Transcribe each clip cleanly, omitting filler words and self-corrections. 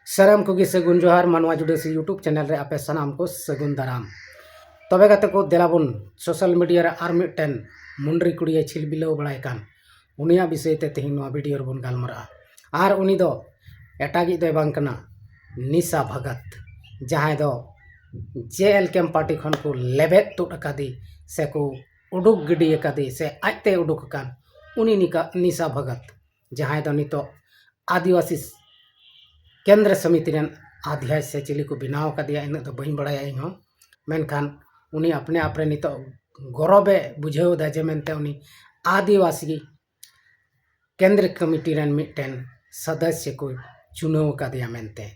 सरम को सगुन जोहार मानवा जुड़े से यूट्यूब चैनल रे आपे सनाम को सगुन दाराम तबे गाते को देलाबुन सोशल मीडिया रे आर मिटन मुंडरी कुड़िया छिल बिलो बड़ाय कान उनिया विषय ते तेहिन नोआ वीडियो रबुन गालमरा आर उनी दो एटागी दो बांग कना निशा भगत जहां दो जेएल कैम्प पार्टी खन को लेबेत तुड अकादी से को उडुक गिडी अकादी से आजते उडुक कान उनी निशा भगत जहां दो नितो आदिवासी केंद्र समिति रन अध्यक्ष से चिली को बनाव का दिया इन तो बही बड़ाया इन मेनखान उनी अपने आप रे नितो गौरवे बुझेव दा जे मेनते उनी आदिवासी केंद्र कमिटी रन मिटन सदस्य को चुनाव का दिया मेनते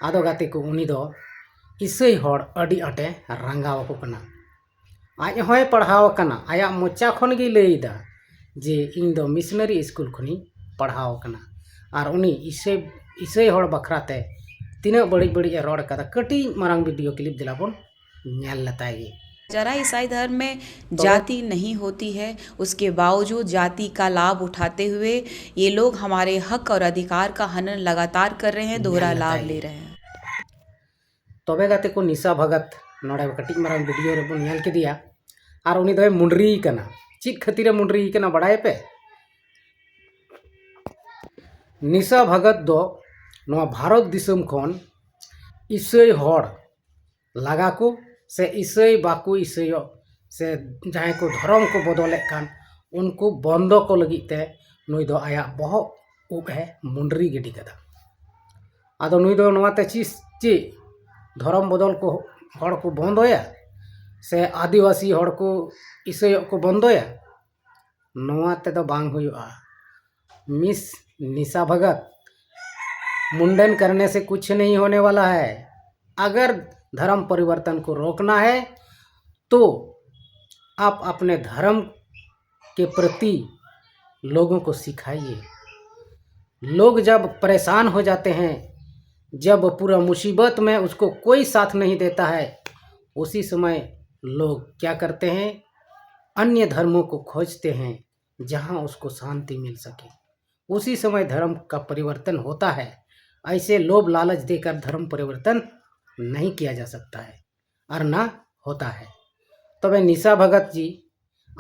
आदो गाते को उनी दो इसई होड़ अडी अटे रंगाव को कना आज होय पढ़ाव कना आया मोचा खन गी लेदा जे इन दो मिशनरी स्कूल खनी पढ़ाव कना और उनी इसई होड़ बखराते तीना बड़ी बड़ी रोड कदा कटी मारंग वीडियो क्लिप दिलाबोन नेल लताई जरा ईसाई धर्म में जाति नहीं होती है, उसके बावजूद जाति का लाभ उठाते हुए ये लोग हमारे हक और अधिकार का हनन लगातार कर रहे हैं, दोहरा लाभ ले रहे हैं। तबे गाते को निशा भगत नोड़े कटी मारंग वीडियो रे बोन नेल के दिया और उनी दो मुंडरी कना चित खतीरे मुंडरी कना बड़ाए पे निशा भगत दो नोआ भारत दिसम खन इसई होड़ लगा को से इसई बाकू इसई से जहां को धर्म को बदले कान उनको बंदो को लगिते नुई दो आया बहो उब है मुंडरी गिडी कदा आदो नुई दो नोआते ची धर्म बदल को होड़ को बंदोया से आदिवासी होड़ को इसई को बंदोया नोआते दो बांग हुआ मिस निशा भगत मुंडन करने से कुछ नहीं होने वाला है। अगर धर्म परिवर्तन को रोकना है तो आप अपने धर्म के प्रति लोगों को सिखाइए। लोग जब परेशान हो जाते हैं, जब पूरा मुसीबत में उसको कोई साथ नहीं देता है, उसी समय लोग क्या करते हैं, अन्य धर्मों को खोजते हैं जहां उसको शांति मिल सके। उसी समय धर्म का परिवर्तन होता है। ऐसे लोभ लालच देकर धर्म परिवर्तन नहीं किया जा सकता है और ना होता है। तबे निशा भगत जी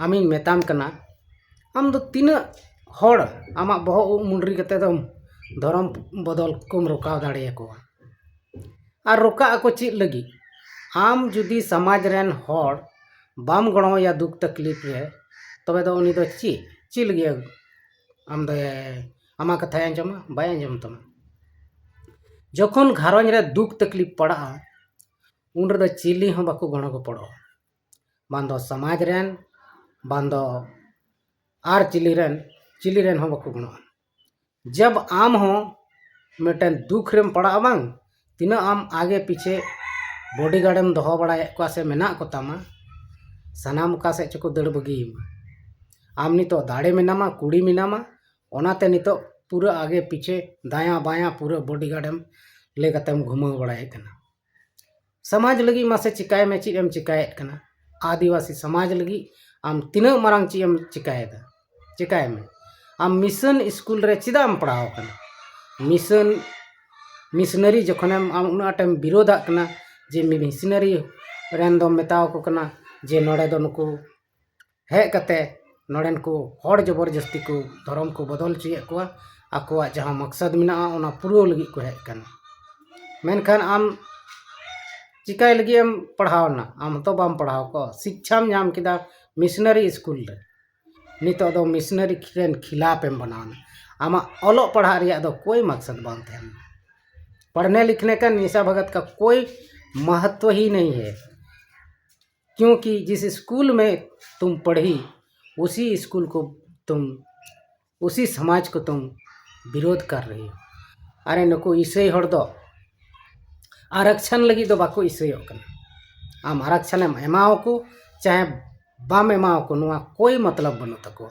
आमीन मेताम कना आम दो तीन होड़ आमा बहु मुंडरी कते दो धर्म बदल कुम रोकाव दाड़े को और रोका को चीज लगी आम जुदी समाज रेन होड़ बाम गणो या दुख तकलीफ रे तबे दो उनी दो ची लगी आम दो आमा कथा अंजमा बाय अंजम तमा जखन घारंज रे दुख तकलीफ पड़ा उन रे चिली हो बाको गणो को पड़ो बांधो समाज रेन बांधो आर चिली रेन हो बाको गणो जब आम हो मिटन दुख रेम पड़ा बांग तीना आम आगे पीछे बॉडीगार्डम दोहो बड़ाए को से मेना को तामा सनाम का से चको दड़ बगी आम नितो दाड़े मेनामा कुड़ी मेनामा ओनाते नितो पूरा आगे पीछे दाया बाया पूरा बॉडीगार्डम ले कतम घुमा बड़ाए कना समाज लगी मासे चिकाय में चीज एम चिकाय कना आदिवासी समाज लगी आम तीना मारंग चीज एम चिकाय दा चिकाय में आम मिशन स्कूल रे चिदाम पढ़ाव कना मिशनरी जखनम आम उना टाइम विरोधा कना जे मिशनरी रेन दो मेताव को कना जे नोड़े दो नुको हे कते नोड़ेन को होड़ जबरदस्ती को धर्म को बदल चुए को आकोआ जहां मकसद मिना ओना पूरा लगी को हे कना मेनखान आम चिकाय लगी एम पढ़ावना आम तो बाम पढ़ाव को शिक्षा में नाम किदा मिशनरी स्कूल रे नितो दो मिशनरी रेन खिलाफ एम बनावना आमा ओलो पढ़ा रिया दो कोई मकसद बांग थे पढ़ने लिखने का निशा भगत का कोई महत्व ही नहीं है, क्योंकि जिस स्कूल में तुम पढ़ी उसी स्कूल को तुम उसी समाज को तुम विरोध कर रही हो। अरे नको इसई हड़ दो आरक्षण लगी दो बाको इसई कना आम आरक्षण एमाओ को चाहे बाम एमाओ को नुआ कोई मतलब बनो तको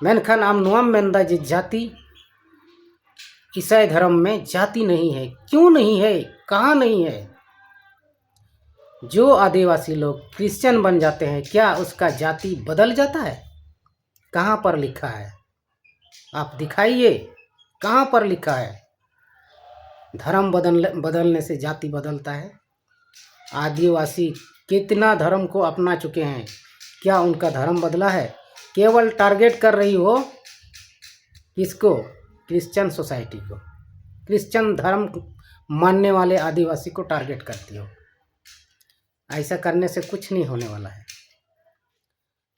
मेनखान आम नुआम मेनदा जे जाति ईसाई धर्म में जाति नहीं है। क्यों नहीं है, कहाँ नहीं है? जो आदिवासी लोग क्रिश्चियन बन जाते हैं क्या उसका जाति बदल जाता है? कहाँ पर लिखा है? आप दिखाइए कहाँ पर लिखा है? धर्म बदलने से जाति बदलता है। आदिवासी कितना धर्म को अपना चुके हैं, क्या उनका धर्म बदला है? केवल टारगेट कर रही हो किसको? क्रिश्चियन सोसाइटी को, क्रिश्चियन धर्म मानने वाले आदिवासी को टारगेट करती हो। ऐसा करने से कुछ नहीं होने वाला है।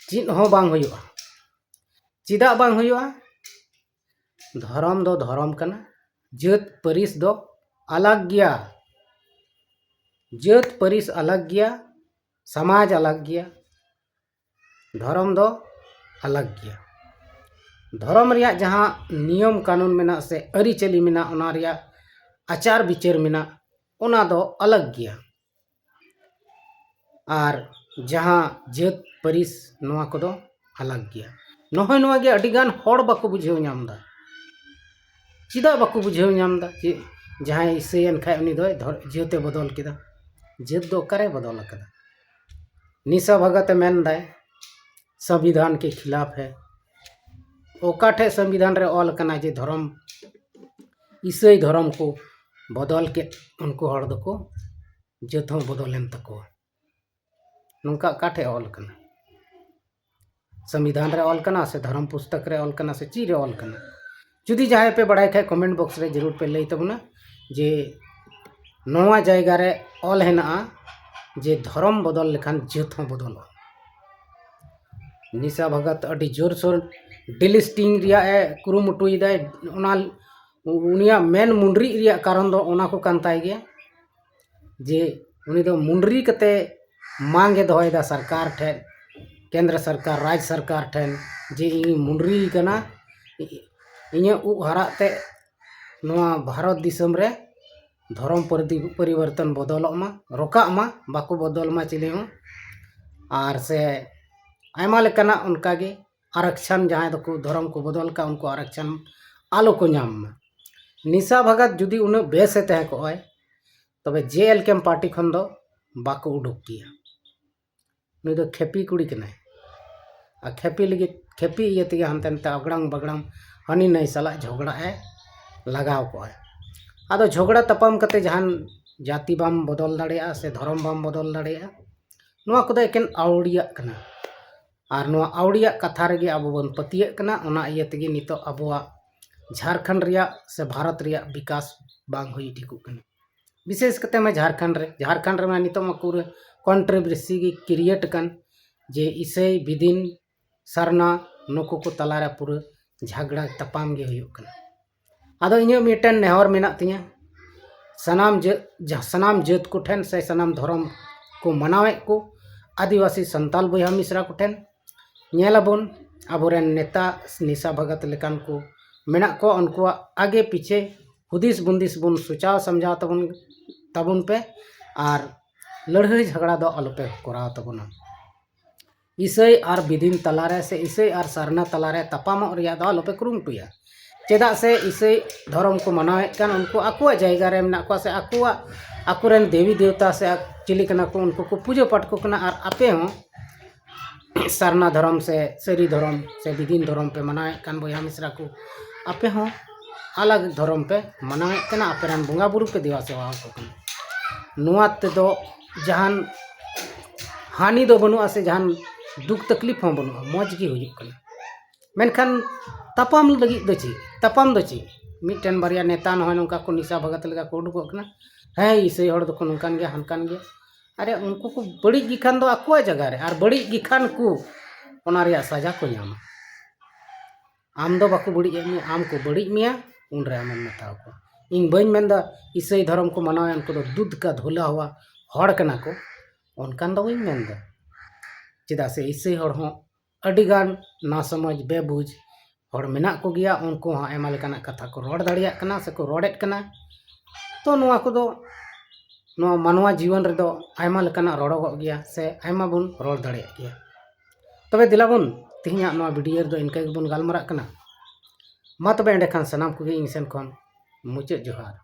चीज हो बांग हुआ, चिदा बांग हुआ। धर्म दो धर्म कना, जात परिस दो अलग गया, जात परिस अलग गया, समाज अलग गया, धर्म दो अलग गया। धर्म रिया जहाँ नियम कानून मेना से अरिचली मेना ओना रिया आचार विचार मेना ओना दो अलग गया। और जहाँ जात परिस नोआ कोदो अलग गया। नोहय नोआ गे अडिगान होड़ बाको बुझेव नामदा। चिदा बाको बुझेव नामदा जे जहाँ ईसाईन खाय उनी दो जाते बदल केदा। जात दो करे बदल कदा। निशा भगत मेन दाय संविधान के खिलाफ है। ओकाठे संविधान रे ऑल कना जे धर्म ईसाई धर्म को बदल के उनको हड़ दको जात हो बदलेन तको नोंका काठे ऑल कना। संविधान रे ऑल कना से धर्म पुस्तक रे ऑल कना से ची रे ऑल कना। जुदी जहाँ पे बड़ाई खाए कमेंट बॉक्स रे जरूर पे लई तबना जे नोवा जायगा रे ऑल हेना जे धर्म बदल लेखान जात हो बदल। निशा भगत अड़ी जोर सोर डिलिस्टिंग रिया ए कुरुमुटुई दाय ओना उनिया मेन मुंडरी रिया कारण दो ओना को कांताय गया जे उनी दो मुंडरी कते मांगे दोयदा सरकार ठे केंद्र सरकार राज्य सरकार ठेन जे इ मुंडरी कना इने उ हराते नोआ भारत दिसम रे धर्म परिवर्तन बदलक मा रोकाक मा बाको बदल मा चिले हो। और से आयमा लेकाना उनका गे आरक्षण जहाँ दो धर्म को बदल का उनको आरक्षण आलो को नाम मा। निशा भगत जुदी उन बेसे तहे को तबे JLK पार्टी खन दो बाको उडुक किया। नुई दो खेपी कुड़ी कनाय आ खेपी लगी खेपी इये तेगे हानते नाते अगड़ांग बगड़ांग हनी नई साला झगड़ा लगाव को आदो झगड़ा तपाम कते जहान जाति बाम बदल दाड़ेया से धर्म बाम बदल दाड़ेया नोआ कोदो एकेन आवड़िया कना। और नोआ आवड़िया कथा रेगे आबो बन पतिये कना ओना इये तेगे नितो आबोआ झारखंड रिया से भारत रिया विकास बांग हुई ठिकु कना। विशेष कते में झारखंड रे में नितो मा पूरे कंट्रोवर्सी गी क्रिएट कन जे ईसाई विदिन सरना नुको को तलारे पूरे झगड़ा तपाम गे हुयुक कना। आदो इᱧ मिटन नेहर मेना तिया सनाम जात को ठेन से सनाम धर्म को मनावे को आदिवासी संताल बया मिश्रा को ठेन नेलाबन आबोरेन नेता निशा भगत लेकान को मेना को उनको आगे पीछे हुदिस बुंदिस बुन सुचाव समझाव तबुन पे और लड़ाई झगड़ा दो अलपे कराव तबुना। ईसाई और विदिन तलारे से ईसाई और सरना तलारे तपाम रिया दो अलपे कुरुमुटुया चेदा से ईसाई धर्म को मनावे कान उनको आकुआ जायगा रे मेना को से आकुआ आकुरेन देवी देवता से चिली कना को उनको को पूजा पाठ को कना। और आपे हो सरना धर्म से सरी धर्म से विदिन धर्म पे मनावे कान बया मिश्रा को आपे हो अलग धर्म पे मनावे कना आपेरन बंगा बुरु पे देवा सेवा को कना। नुआ ते दो जहान हानि दो बनुआ से जहान दुख तकलीफ हो बनुआ मौज गी हुयुक कना। मेनखान तपाम लगी दो ची तपाम दो ची मिटन बारिया नेता न नौका को निशा भगत लगा को उडुक कना है ईसाई हड़ दो नौकान गया हनकान गया। अरे उनको को बड़ी गिखान दो आकुआ जगह रे और बड़ी गिखान को ओना रिया सजा को नामा। आम दो बाको बड़ी एमी आम को बड़ी मिया उन रे आम मेताव को इन बइन मेंदा ईसाई धर्म को मनावे उनको दो दूध का धुला हुआ हड़ कना को उनकान दो बइन मेंदा चेदा से ईसाई हड़ हो अडिगान ना समझ बेबुझ हड़ मेना को गया उनको हाँ एमा लेकाना कथा को रोड दाड़िया कना से को रोडेट कना। तो नुआ को दो नुआ मानवा जीवन रे दो आयमा लेकाना रोड़गो गया से आयमा बुन रोड दाड़िया गया। तबे दिलाबुन तिहिया नुआ वीडियो दो इनका बुन गालमरा कना मा तबे एंडे खान सनाम को इन सेन खन मुचाद जोहार।